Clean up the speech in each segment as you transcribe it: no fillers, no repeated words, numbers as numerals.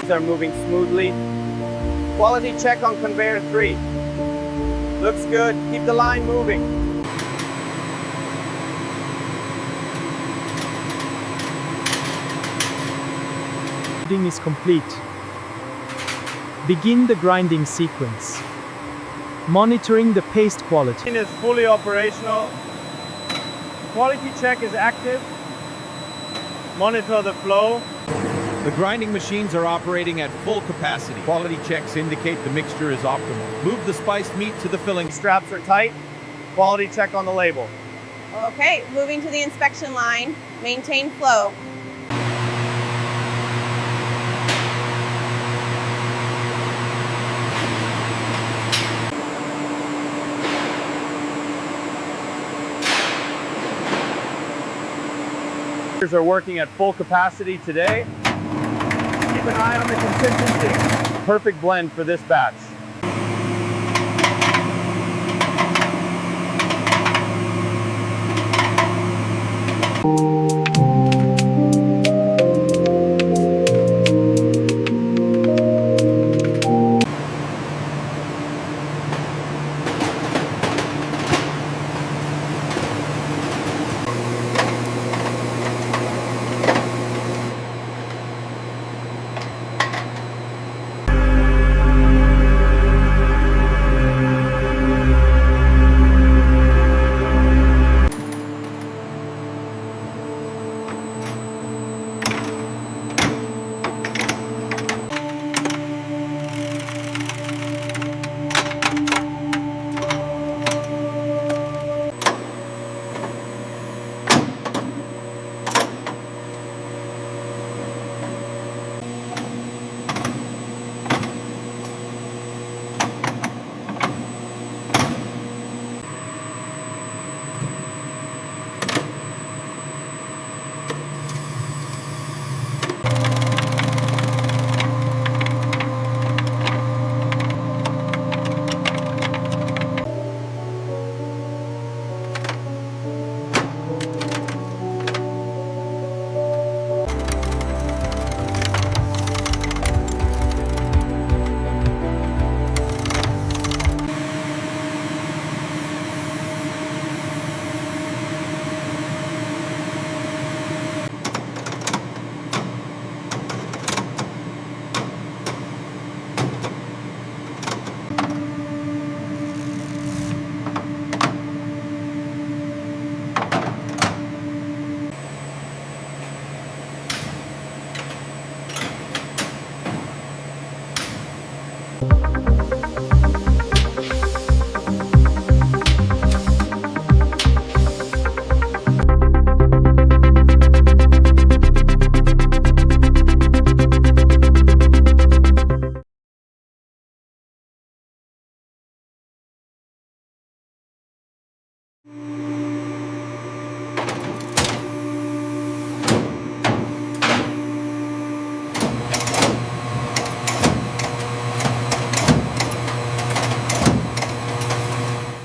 machines are moving smoothly. Quality check on conveyor 3. Looks good. Keep the line moving. Grinding is complete. Begin the grinding sequence. Monitoring the paste quality. Machine is fully operational. Quality check is active. Monitor the flow. The grinding machines are operating at full capacity. Quality checks indicate the mixture is optimal. Move the spiced meat to the filling. Straps are tight. Quality check on the label. Okay, moving to the inspection line. Maintain flow. Are working at full capacity today. Keep an eye on the consistency. Perfect blend for this batch.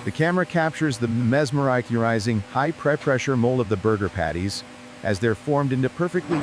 The camera captures the mesmerizing high-pressure mold of the burger patties as they're formed into perfectly...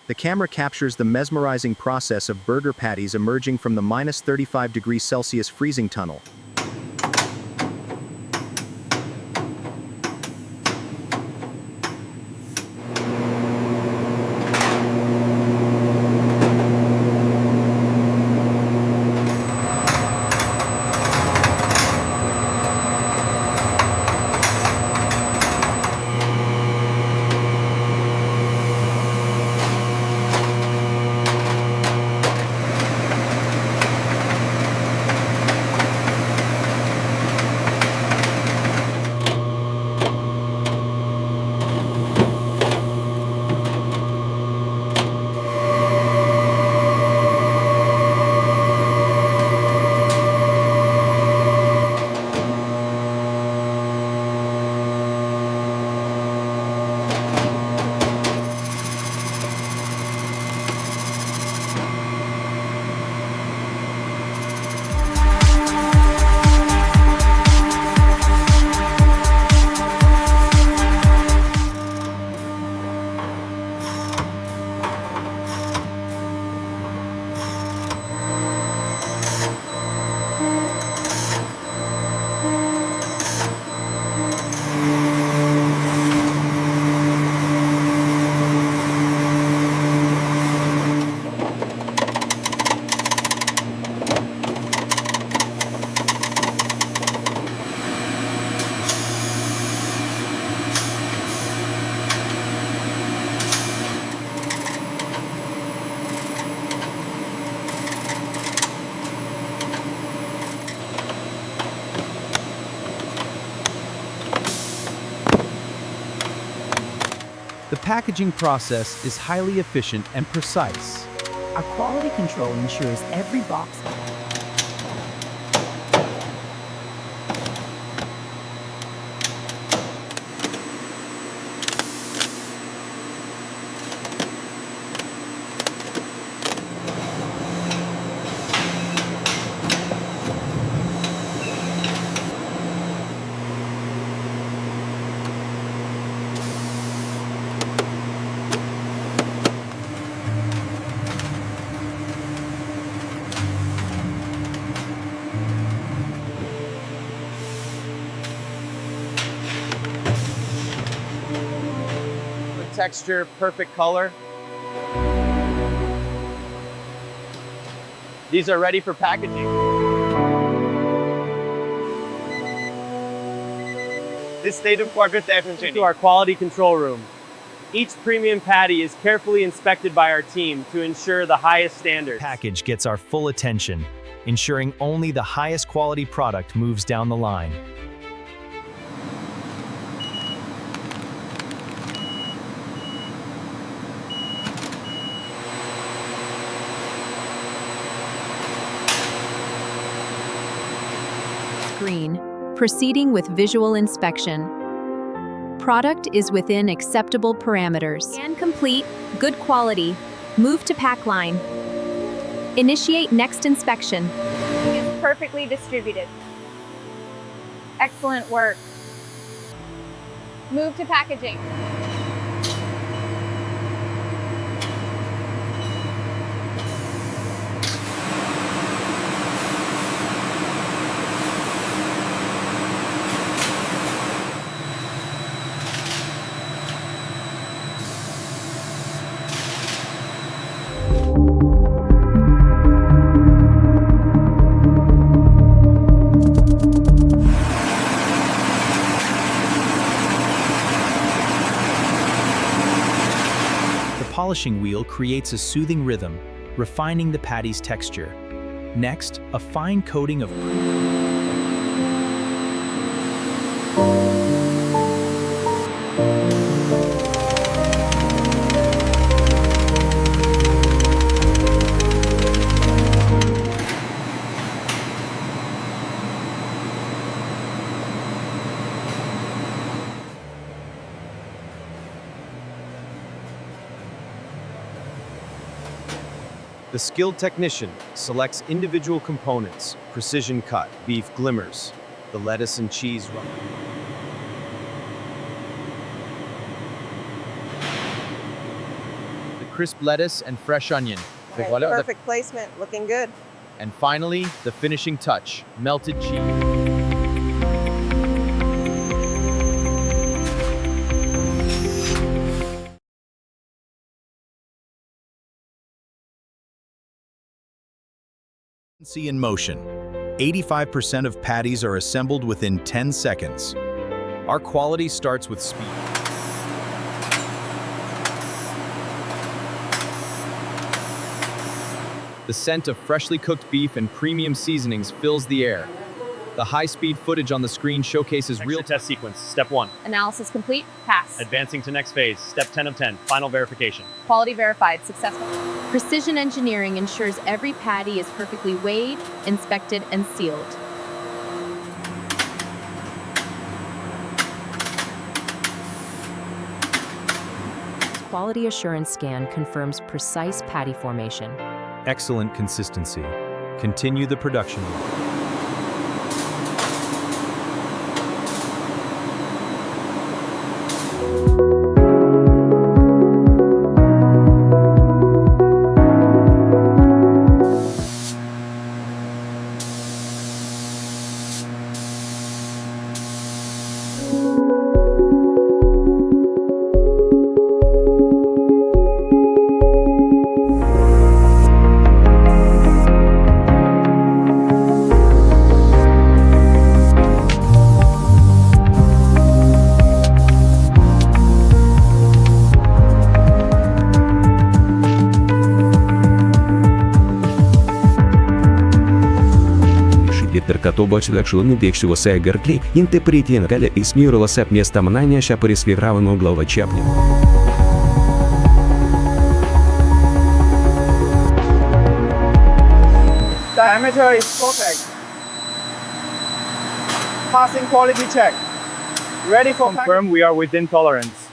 The camera captures the mesmerizing process of burger patties emerging from the minus 35 degrees Celsius freezing tunnel. The packaging process is highly efficient and precise. Our quality control ensures every box Texture, perfect color. These are ready for packaging. This state-of-the-art To our quality control room. Each premium patty is carefully inspected by our team to ensure the highest standards. Package gets our full attention, ensuring only the highest quality product moves down the line. Screen, proceeding with visual inspection. Product is within acceptable parameters. Scan complete, good quality. Move to pack line. Initiate next inspection. Is perfectly distributed. Excellent work. Move to packaging. The polishing wheel creates a soothing rhythm, refining the patty's texture. Next, a fine coating of The skilled technician selects individual components, precision cut, beef glimmers, the lettuce and cheese run. The crisp lettuce and fresh onion. Okay, perfect placement, looking good. And finally, the finishing touch, melted cheese. In motion. 85% of patties are assembled within 10 seconds. Our quality starts with speed. The scent of freshly cooked beef and premium seasonings fills the air. The high-speed footage on the screen showcases Real test sequence. Step 1. Analysis complete, pass. Advancing to next phase. Step 10 of 10. Final verification. Quality verified, successful. Precision engineering ensures every patty is perfectly weighed, inspected, and sealed. Quality assurance scan confirms precise patty formation. excellent consistency. Continue the production line. Per că băcile acțiunii de și o să gărgli, interpretin care ismirul să miesta mânania și a perisfivravă în glava cepnim. Diameter is perfect. Passing quality check. Ready for Confirm we are within tolerance.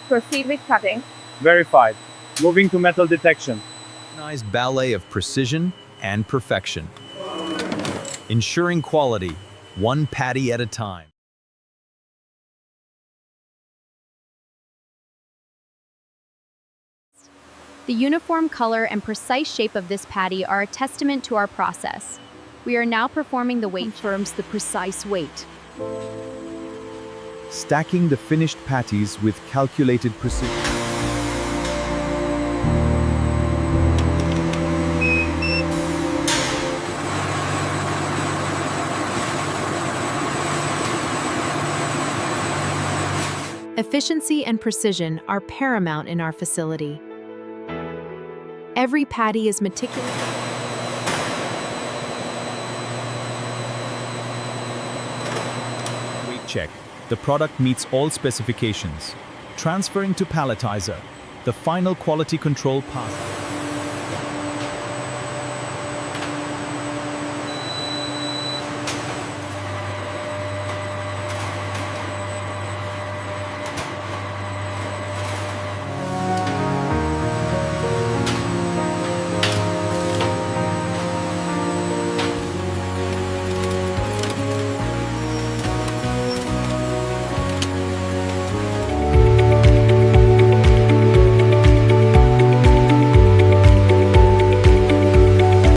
Proceed with cutting. Verified. Moving to metal detection. Organized ballet of precision and perfection. Ensuring quality, one patty at a time. The uniform color and precise shape of this patty are a testament to our process. We are now performing the weight. Confirms the precise weight. Stacking the finished patties with calculated precision. Efficiency and precision are paramount in our facility. Every patty is meticulous. Weight check. The product meets all specifications. Transferring to palletizer. The final quality control pass.